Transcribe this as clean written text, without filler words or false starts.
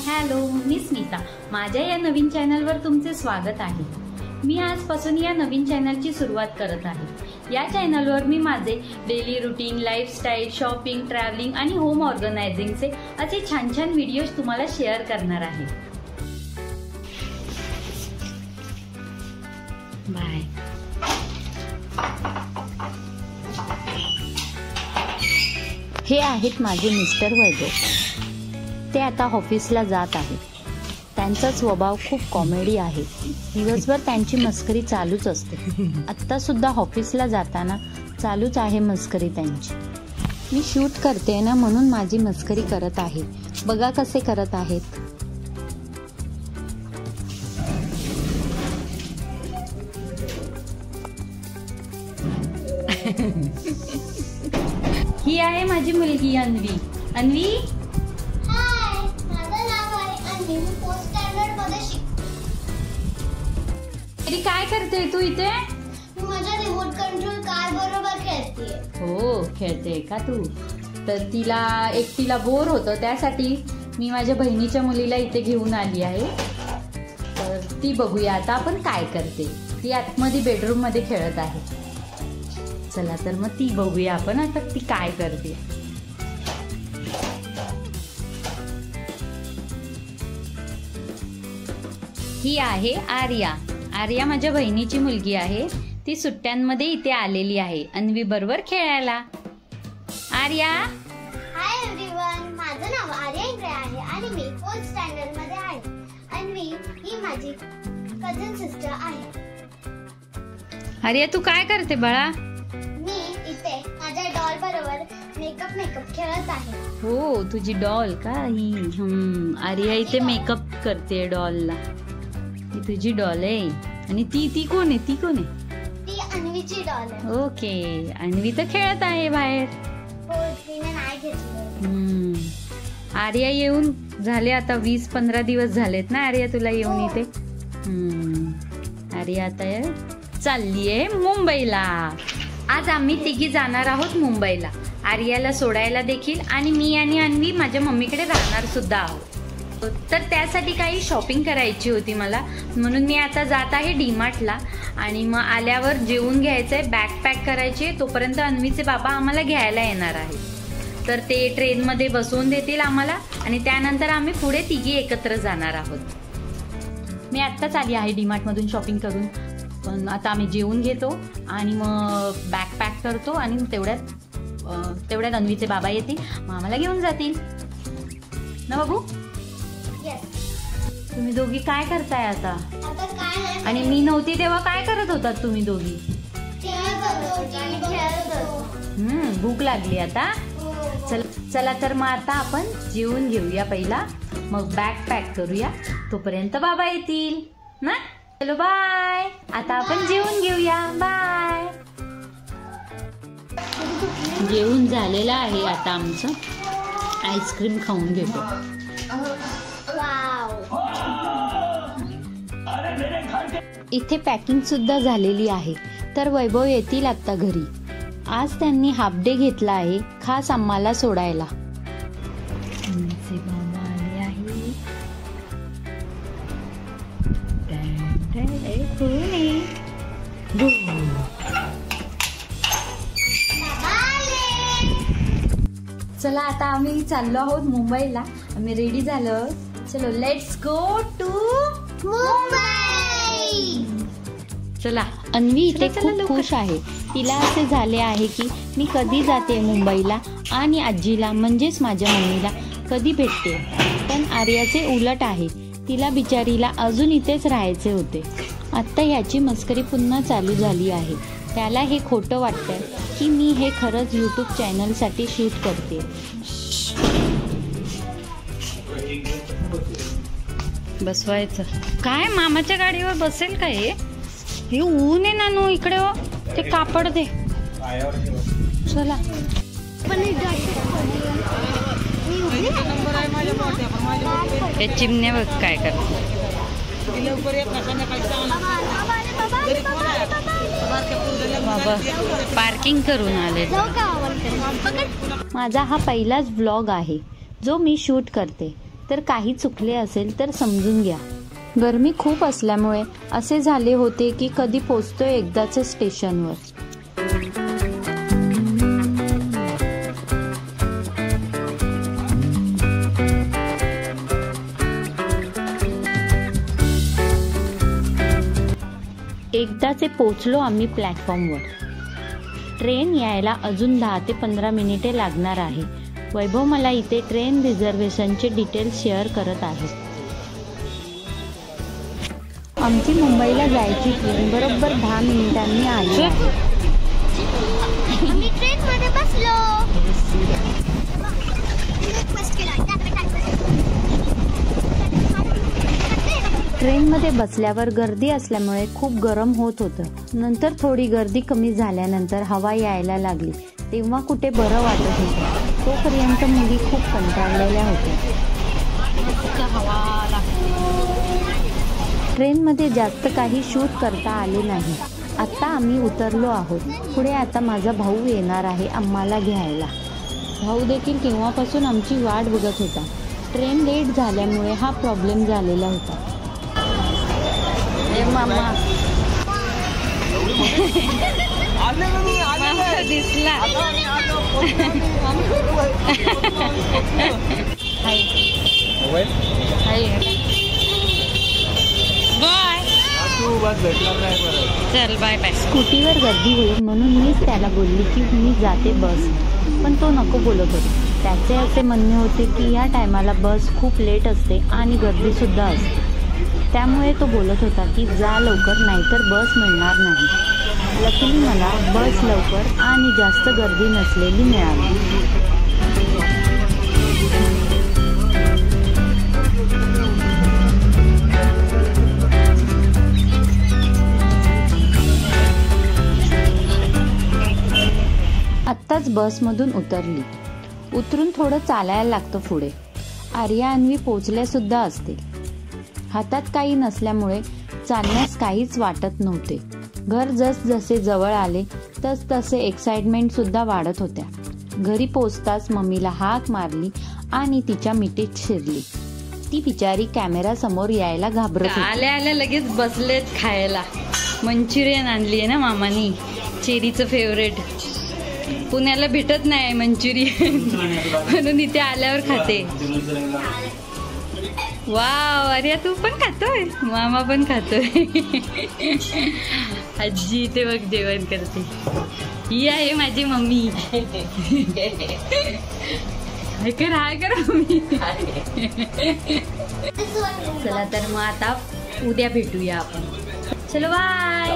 Hello, मी स्मिता. माझ्या या नवीन चॅनलवर तुमचे स्वागत आहे. मी आजपासून या नवीन चॅनलची सुरुवात करत आहे. या चॅनलवर मी माझे daily routine, lifestyle, shopping, travelling आणि होम ऑर्गनायझिंगचे असे छान छान व्हिडिओज तुम्हाला शेअर करणार आहे. बाय. हे आहेत माझे मिस्टर वैभव. ते आता ऑफिसला जात आहेत. त्यांचा स्वभाव खूप कॉमेडी आहे. दिवसभर त्यांची मस्करी चालूच असते. आत्ता सुद्धा ऑफिसला जाताना चालूच आहे मस्करी त्यांची. मी शूट करते ना, म्हणून माझी मस्करी करत आहे. बघा कसे करत आहेत. ही आहे माझी मुलगी अन्वी. अन्वी, हाय, माझं नाव आहे अन्वी. मी फोर्थ स्टँडर्ड मध्ये शिकते. तरी काय करते तू इथे? मी माझ्या रिमोट कंट्रोल कार बरोबर खेळते. हो, खेळते का तू? तर तिला एकटीला बोर होतं, त्यासाठी मी माझ्या बहिणीच्या मुलीला इथे घेऊन आली आहे. तर ती बघूया आता आपण काय करते. ती आतमध्ये बेडरूम मध्ये खेळत आहे. चला तर मग ती बघूया आपण आता ती काय करते. ही आहे आर्या. आर्या माझ्या बहिणीची मुलगी आहे. ती सुट्ट्यांमध्ये इथे आलेली आहे अन्वी बरोबर खेळायला. आर्या, हाय एव्हरीवन, माझं नाव आर्या इंगळे आहे आणि मी फोर्थ स्टँडर्ड मध्ये आहे. अन्वी ही माझी कझन सिस्टर आहे. आर्या तू काय करते बाळा? मी इथे माझ्या डॉल बरोबर मेकअप खेळत आहे. हो, तुझी डॉल का ही? आर्या इथे मेकअप करते डॉलला. ही तुझी डॉल आहे. आणि ती कोण आहे? ती अन्वीची डॉल आहे. ओके, अन्वी तर खेळत आहे बाहेर. हो, तिने नाही घेतलं. आर्या येऊन झाले आता 20-15 दिवस झालेत ना आर्या तुला येऊन इथे. आर्या आता चालली आहे मुंबईला. आज आम्ही तिघी जाणार आहोत मुंबईला. आर्याला सोडायला देखील आणि मी आणि अन्वी माझ्या मम्मीकडे राहणार सुद्धा आहोत. तर त्यासाठी काही शॉपिंग करायची होती मला, म्हणून मी आता जात आहे डीमार्टला. आणि मग आल्यावर जेवून घ्यायचंय, बॅग पॅक करायची. तोपर्यंत अन्वीचे बाबा आम्हाला घ्यायला येणार आहेत. तर ते ट्रेनमध्ये बसवून देतील आम्हाला आणि त्यानंतर आम्ही पुढे तिघी एकत्र जाणार आहोत. मी आत्ताच आली आहे डीमार्टमधून शॉपिंग करून. पण आता आम्ही जेवून घेतो आणि मग बॅग पॅक करतो आणि तेवढ्यात अन्वीचे बाबा येतील, मग आम्हाला घेऊन जातील ना बाबू. तुम्ही दोघी काय करताय आता? आणि मी नव्हती तेव्हा काय करत होतात तुम्ही दोघी? भूक लागली आता. चला तर मग आता आपण जेवून घेऊया पहिला, मग बॅग पॅक करूया. तोपर्यंत बाबा येतील ना. चलो बाय. आता आपण जेवून घेऊया. बाय. जेवून झालेलं आहे आता आमचं. आईस्क्रीम खाऊन घेतो. इथे पॅकिंग सुद्धा झालेली आहे. तर वैभव येतील आता घरी. आज त्यांनी हाफ डे घेतला आहे खास आम्हाला सोडायला. बाबा आले आहे. चला आता आम्ही चाललो आहोत मुंबईला. आम्ही रेडी झालो. चलो, लेट्स गो टू मुंबई. चला. अन्वी इथे खूप खुश आहे. तिला असे झाले आहे की मी कधी जाते मुंबईला आणि आजीला म्हणजेच माझ्या मम्मीला कधी भेटते. पण आर्याचे उलट आहे. तिला बिचारीला अजून इथेच राहायचे होते. आत्ता ह्याची मस्करी पुन्हा चालू झाली आहे. त्याला हे खोटं वाटतंय की मी हे खरंच यूट्यूब चॅनलसाठी शूट करते. बसवायचं काय? मामाच्या गाडीवर बसेल का हे ऊन आहे नानू. इकडे हो, ते कापड दे. चला. हे चिमणे बघ काय करते. बाबा पार्किंग करून आले. माझा हा पहिलाच व्लॉग आहे जो मी शूट करते. तर काही चुकले असेल तर समजून घ्या. गरमी खूप असल्यामुळे असे झाले होते की कधी पोचतोय एकदाच स्टेशनवर. एकदाचे पोचलो आम्ही प्लॅटफॉर्मवर. ट्रेन यायला अजून 10 ते 15 मिनिटे लागणार आहे. वैभव मला इथे ट्रेन रिझर्वेशनचे डिटेल्स शेअर करत आहे. आमची मुंबईला जायची ट्रेन बरोबर 10 मिनिटांनी आली आहे. आम्ही ट्रेनमध्ये बसलो. ट्रेनमध्ये बसल्यावर गर्दी असल्यामुळे खूप गरम होत होतं. नंतर थोडी गर्दी कमी झाल्यानंतर हवा यायला लागली, तेव्हा कुठे बरं वाटत होतं. तोपर्यंत मुली खूप कंटाळलेल्या होत्या. ट्रेनमध्ये जास्त काही शूट करता आले नाही. आता आम्ही उतरलो आहोत. पुढे आता माझा भाऊ येणार आहे आम्हाला घ्यायला. भाऊ देखील केव्हापासून आमची वाट बघत होता. ट्रेन लेट झाल्यामुळे हा प्रॉब्लेम झालेला होता. मामा दिसला. चल बाय बाय. स्कूटीवर गर्दी होईल म्हणून मीच त्याला बोलली की मी जाते बस, पण तो नको बोलत होता. त्याचे असे म्हणणे होते की या टायमाला बस खूप लेट असते आणि गर्दी सुद्धा असते. त्यामुळे तो बोलत होता की जा लवकर नाहीतर बस मिळणार नाही. लकीली मला बस लवकर आणि जास्त गर्दी नसलेली मिळाली. आत्ताच बसमधून उतरली. उतरून थोडं चालायला लागतं पुढे. आर्या अन्वी पोचल्या सुद्धा असतील. हातात काही नसल्यामुळे चालण्यास काहीच वाटत नव्हते. घर जसे जवळ आले तसे एक्साइटमेंट सुद्धा वाढत होत्या. घरी पोचताच मम्मीला हाक मारली आणि तिच्या मिठीत शिरली. ती बिचारी कॅमेरा समोर यायला घाबरत होती. आल्या आल्या लगेच बसलेत खायला. मंचुरियन आणली आहे ना मामानी, चेरीचं फेवरेट. पुण्याला भेटत नाही मंचुरियन म्हणून इथे आल्यावर खाते. वाव, अरे तू पण खातोय, मामा पण खातोय. आजी इथे बघ जेवण करते. ही आहे माझी मम्मी. हाय कर मम्मी. चला तर मग आता उद्या भेटूया आपण. चलो बाय.